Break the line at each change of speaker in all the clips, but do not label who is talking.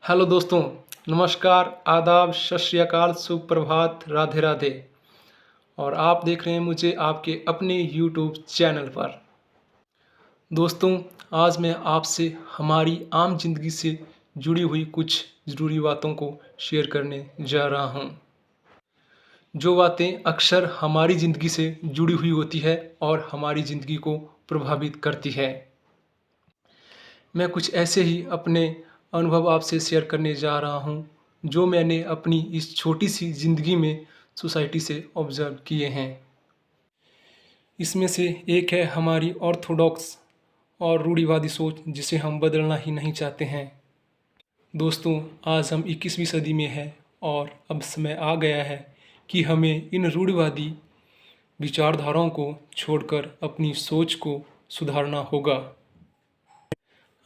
Hello दोस्तों, नमस्कार, आदाब, सत श्री अकाल, सुप्रभात, राधे राधे। और आप देख रहे हैं मुझे आपके अपने यूट्यूब चैनल पर। दोस्तों, आज मैं आपसे हमारी आम जिंदगी से जुड़ी हुई कुछ ज़रूरी बातों को शेयर करने जा रहा हूं। जो बातें अक्सर हमारी ज़िंदगी से जुड़ी हुई होती है और हमारी ज़िंदगी को प्रभावित करती है। मैं कुछ ऐसे ही अपने अनुभव आपसे शेयर करने जा रहा हूँ, जो मैंने अपनी इस छोटी सी ज़िंदगी में सोसाइटी से ऑब्ज़र्व किए हैं। इसमें से एक है हमारी ऑर्थोडॉक्स और रूढ़िवादी सोच, जिसे हम बदलना ही नहीं चाहते हैं। दोस्तों, आज हम 21वीं सदी में हैं और अब समय आ गया है कि हमें इन रूढ़िवादी विचारधाराओं को छोड़कर अपनी सोच को सुधारना होगा।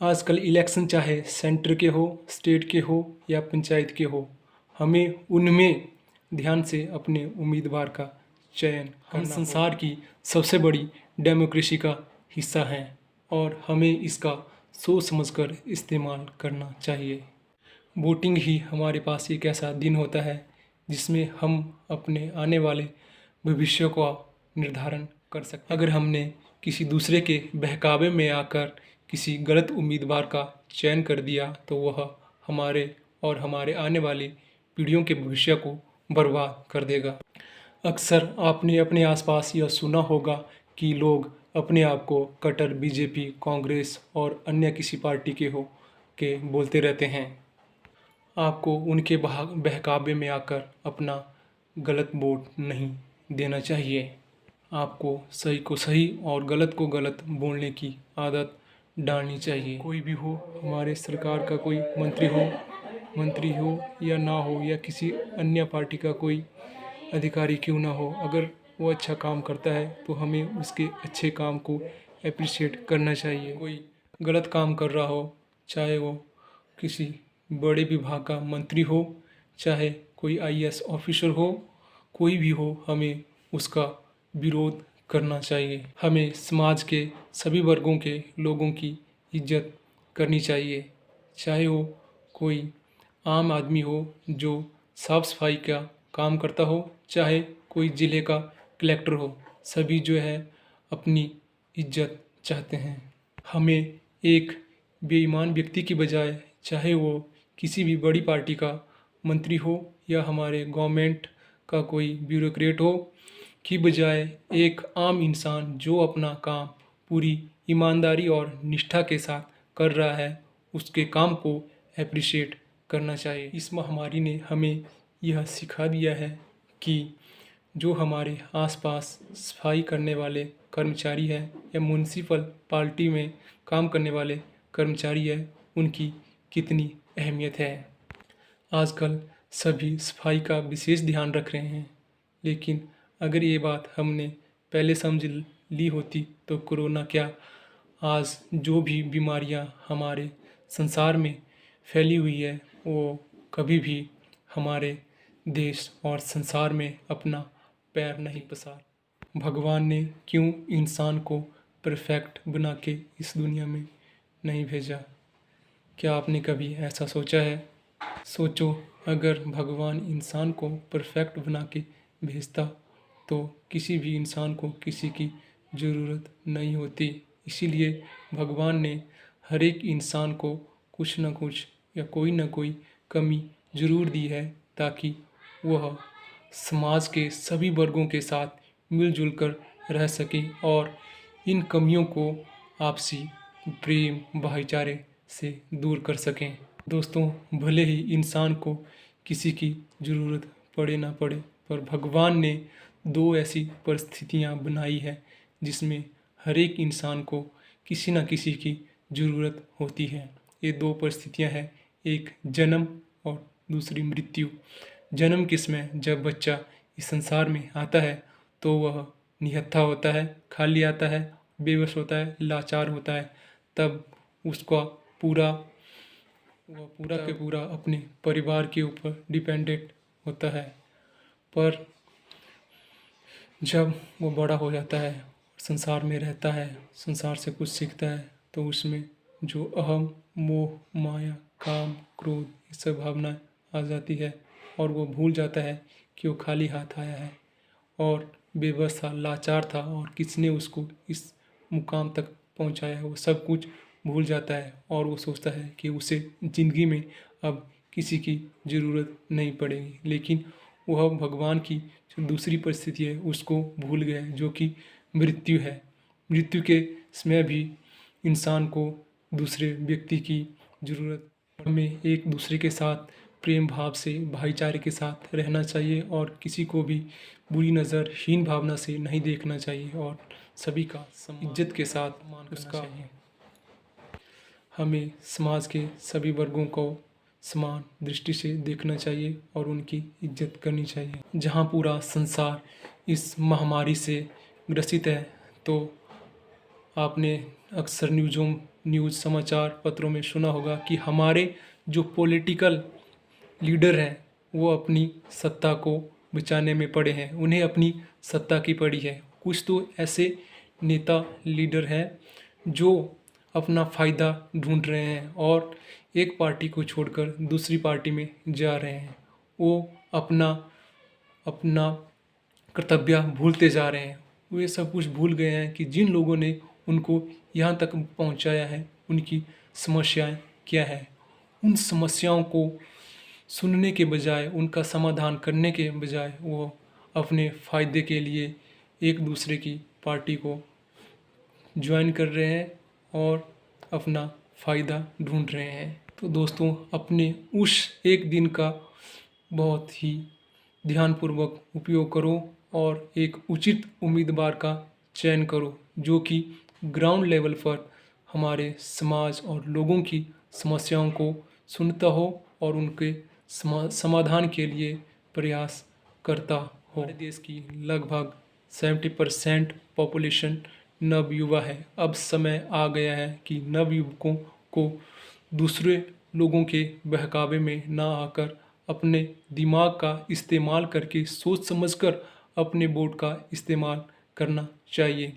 आजकल इलेक्शन चाहे सेंटर के हो, स्टेट के हो या पंचायत के हो, हमें उनमें ध्यान से अपने उम्मीदवार का चयन करना। हम संसार की सबसे बड़ी डेमोक्रेसी का हिस्सा हैं और हमें इसका सोच समझकर इस्तेमाल करना चाहिए। वोटिंग ही हमारे पास एक ऐसा दिन होता है जिसमें हम अपने आने वाले भविष्य का निर्धारण कर सकते हैं। अगर हमने किसी दूसरे के बहकावे में आकर किसी गलत उम्मीदवार का चयन कर दिया तो वह हमारे और हमारे आने वाली पीढ़ियों के भविष्य को बर्बाद कर देगा। अक्सर आपने अपने आसपास यह सुना होगा कि लोग अपने आप को कट्टर बीजेपी, कांग्रेस और अन्य किसी पार्टी के बोलते रहते हैं। आपको उनके बहकावे में आकर अपना गलत वोट नहीं देना चाहिए। आपको सही को सही और गलत को गलत बोलने की आदत डालनी चाहिए। कोई भी हो, हमारे सरकार का कोई मंत्री हो या ना हो, या किसी अन्य पार्टी का कोई अधिकारी क्यों ना हो, अगर वो अच्छा काम करता है तो हमें उसके अच्छे काम को एप्रिशिएट करना चाहिए। कोई गलत काम कर रहा हो, चाहे वो किसी बड़े विभाग का मंत्री हो, चाहे कोई आईएएस ऑफिसर हो, कोई भी हो, हमें उसका विरोध करना चाहिए। हमें समाज के सभी वर्गों के लोगों की इज्जत करनी चाहिए, चाहे वो कोई आम आदमी हो जो साफ सफाई का काम करता हो, चाहे कोई ज़िले का कलेक्टर हो। सभी जो है अपनी इज्जत चाहते हैं। हमें एक बेईमान व्यक्ति की बजाय, चाहे वो किसी भी बड़ी पार्टी का मंत्री हो या हमारे गवर्नमेंट का कोई ब्यूरोक्रेट हो, की बजाय एक आम इंसान जो अपना काम पूरी ईमानदारी और निष्ठा के साथ कर रहा है, उसके काम को एप्रिशिएट करना चाहिए। इस महामारी ने हमें यह सिखा दिया है कि जो हमारे आसपास सफाई करने वाले कर्मचारी हैं या म्युनिसिपल पार्टी में काम करने वाले कर्मचारी हैं, उनकी कितनी अहमियत है। आजकल सभी सफाई का विशेष ध्यान रख रहे हैं, लेकिन अगर ये बात हमने पहले समझ ली होती तो कोरोना क्या, आज जो भी बीमारियां हमारे संसार में फैली हुई है वो कभी भी हमारे देश और संसार में अपना पैर नहीं पसार। भगवान ने क्यों इंसान को परफेक्ट बना के इस दुनिया में नहीं भेजा? क्या आपने कभी ऐसा सोचा है? सोचो, अगर भगवान इंसान को परफेक्ट बना के भेजता तो किसी भी इंसान को किसी की ज़रूरत नहीं होती। इसीलिए भगवान ने हर एक इंसान को कुछ न कुछ या कोई न कोई कमी ज़रूर दी है, ताकि वह समाज के सभी वर्गों के साथ मिलजुल कर रह सके और इन कमियों को आपसी प्रेम भाईचारे से दूर कर सकें। दोस्तों, भले ही इंसान को किसी की ज़रूरत पड़े ना पड़े, पर भगवान ने दो ऐसी परिस्थितियां बनाई है जिसमें हर एक इंसान को किसी न किसी की ज़रूरत होती है। ये दो परिस्थितियां हैं, एक जन्म और दूसरी मृत्यु। जन्म के समय जब बच्चा इस संसार में आता है तो वह निहत्था होता है, खाली आता है, बेबस होता है, लाचार होता है। तब उसका पूरा के पूरा अपने परिवार के ऊपर डिपेंडेंट होता है। पर जब वो बड़ा हो जाता है, संसार में रहता है, संसार से कुछ सीखता है, तो उसमें जो अहम मोह माया काम, क्रोध ये सब भावनाएं आ जाती है और वो भूल जाता है कि वो खाली हाथ आया है और बेबस था, लाचार था और किसने उसको इस मुकाम तक पहुंचाया है। वो सब कुछ भूल जाता है और वो सोचता है कि उसे ज़िंदगी में अब किसी की ज़रूरत नहीं पड़ेगी, लेकिन वह भगवान की जो दूसरी परिस्थिति है उसको भूल गया है, जो कि मृत्यु है। मृत्यु के समय भी इंसान को दूसरे व्यक्ति की ज़रूरत, हमें एक दूसरे के साथ प्रेम भाव से, भाईचारे के साथ रहना चाहिए और किसी को भी बुरी नज़र, हीन भावना से नहीं देखना चाहिए और सभी का इज्जत के साथ उसका चाहिए। हमें समाज के सभी वर्गों को समान दृष्टि से देखना चाहिए और उनकी इज्जत करनी चाहिए। जहाँ पूरा संसार इस महामारी से ग्रसित है, तो आपने अक्सर न्यूज़ समाचार पत्रों में सुना होगा कि हमारे जो पॉलिटिकल लीडर हैं वो अपनी सत्ता को बचाने में पड़े हैं, उन्हें अपनी सत्ता की पड़ी है। कुछ तो ऐसे नेता लीडर हैं जो अपना फ़ायदा ढूंढ रहे हैं और एक पार्टी को छोड़कर दूसरी पार्टी में जा रहे हैं। वो अपना अपना कर्तव्य भूलते जा रहे हैं। वे सब कुछ भूल गए हैं कि जिन लोगों ने उनको यहाँ तक पहुँचाया है उनकी समस्याएं क्या है। उन समस्याओं को सुनने के बजाय, उनका समाधान करने के बजाय वो अपने फ़ायदे के लिए एक दूसरे की पार्टी को ज्वाइन कर रहे हैं और अपना फ़ायदा ढूंढ रहे हैं। तो दोस्तों, अपने उस एक दिन का बहुत ही ध्यानपूर्वक उपयोग करो और एक उचित उम्मीदवार का चयन करो जो कि ग्राउंड लेवल पर हमारे समाज और लोगों की समस्याओं को सुनता हो और उनके समाधान के लिए प्रयास करता हो। हमारे देश की लगभग 70% पॉपुलेशन नवयुवा है। अब समय आ गया है कि नवयुवकों को दूसरे लोगों के बहकावे में ना आकर अपने दिमाग का इस्तेमाल करके सोच समझकर अपने वोट का इस्तेमाल करना चाहिए।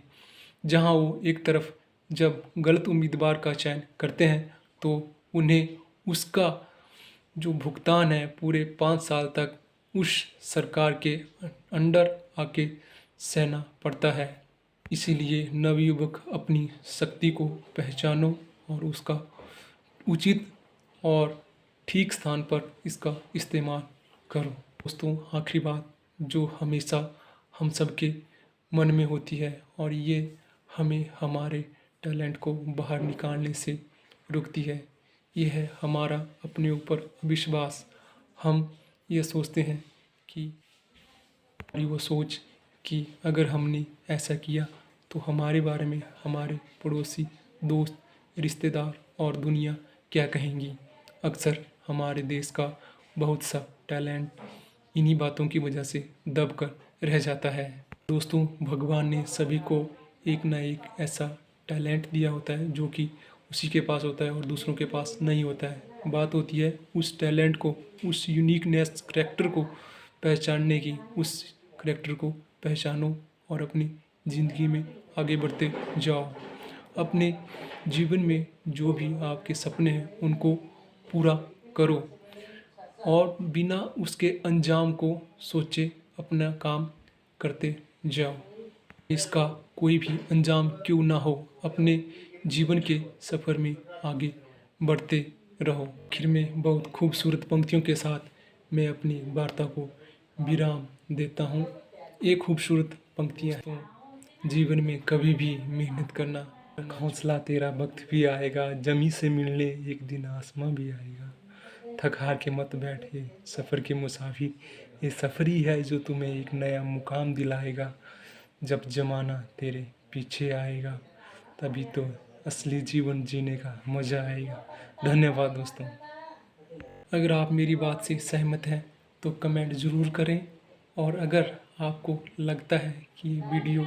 जहां वो एक तरफ जब गलत उम्मीदवार का चयन करते हैं तो उन्हें उसका जो भुगतान है पूरे 5 साल तक उस सरकार के अंडर आके सहना पड़ता है। इसीलिए नवयुवक अपनी शक्ति को पहचानो और उसका उचित और ठीक स्थान पर इसका इस्तेमाल करो। दोस्तों, आखिरी बात जो हमेशा हम सबके मन में होती है और ये हमें हमारे टैलेंट को बाहर निकालने से रोकती है, ये है हमारा अपने ऊपर विश्वास। हम ये सोचते हैं कि वो सोच कि अगर हमने ऐसा किया तो हमारे बारे में हमारे पड़ोसी, दोस्त, रिश्तेदार और दुनिया क्या कहेंगी। अक्सर हमारे देश का बहुत सा टैलेंट इन्हीं बातों की वजह से दब कर रह जाता है। दोस्तों, भगवान ने सभी को एक ना एक ऐसा टैलेंट दिया होता है जो कि उसी के पास होता है और दूसरों के पास नहीं होता है। बात होती है उस टैलेंट को, उस यूनिकनेस करैक्टर को पहचानने की। उस करैक्टर को पहचानो और अपनी ज़िंदगी में आगे बढ़ते जाओ। अपने जीवन में जो भी आपके सपने हैं उनको पूरा करो और बिना उसके अंजाम को सोचे अपना काम करते जाओ। इसका कोई भी अंजाम क्यों ना हो, अपने जीवन के सफ़र में आगे बढ़ते रहो। आखिर में बहुत खूबसूरत पंक्तियों के साथ मैं अपनी वार्ता को विराम देता हूँ। ये खूबसूरत पंक्तियाँ तो जीवन में कभी भी मेहनत करना, हौसला तेरा वक्त भी आएगा, जमी से मिलने एक दिन आसमां भी आएगा। थक हार के मत बैठ, ये सफ़र के मुसाफिर, ये सफ़र ही है जो तुम्हें एक नया मुकाम दिलाएगा। जब ज़माना तेरे पीछे आएगा तभी तो असली जीवन जीने का मज़ा आएगा। धन्यवाद दोस्तों। अगर आप मेरी बात से सहमत हैं तो कमेंट ज़रूर करें और अगर आपको लगता है कि ये वीडियो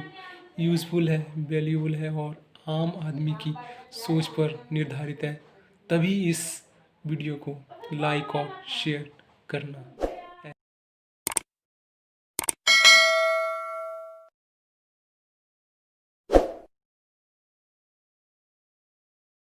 यूज़फुल है, वैल्यूबल है और आम आदमी की सोच पर निर्धारित है, तभी इस वीडियो को लाइक और शेयर करना।